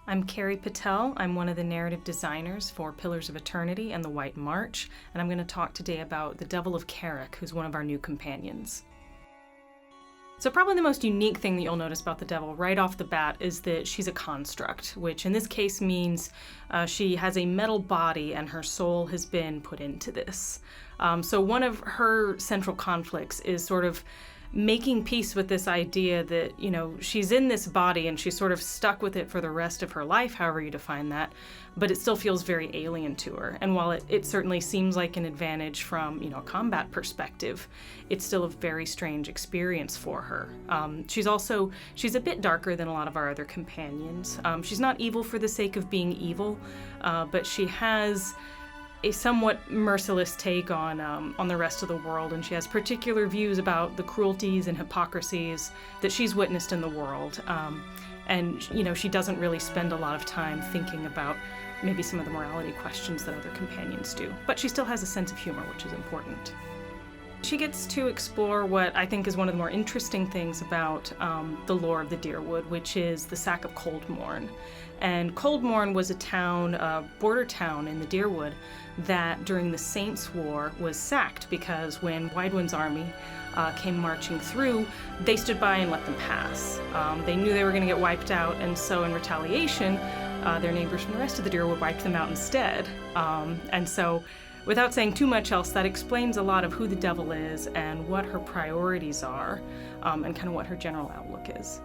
I'm Carrie Patel. I'm one of the narrative designers for Pillars of Eternity and the White March, and I'm going to talk today about the Devil of C.O.R.E, who's one of our new companions. So probably the most unique thing that you'll notice about the Devil right off the bat is that she's a construct, which in this case means she has a metal body and her soul has been put into this. So one of her central conflicts is sort of making peace with this idea that, you know, she's in this body and she's sort of stuck with it for the rest of her life, however you define that, but it still feels very alien to her. And while it certainly seems like an advantage from, you know, a combat perspective, it's still a very strange experience for her. She's a bit darker than a lot of our other companions. She's not evil for the sake of being evil, but she has a somewhat merciless take on the rest of the world, and she has particular views about the cruelties and hypocrisies that she's witnessed in the world. And you know, she doesn't really spend a lot of time thinking about maybe some of the morality questions that other companions do. But she still has a sense of humor, which is important. She gets to explore what I think is one of the more interesting things about the lore of the Dyrwood, which is the sack of Coldmourn. And Coldmourn was a town, a border town in the Dyrwood that during the Saints' War was sacked because when Widewind's army came marching through, they stood by and let them pass. They knew they were going to get wiped out, and so in retaliation, their neighbors from the rest of the Dyrwood wiped them out instead. And so, without saying too much else, that explains a lot of who the Devil is and what her priorities are, and kind of what her general outlook is.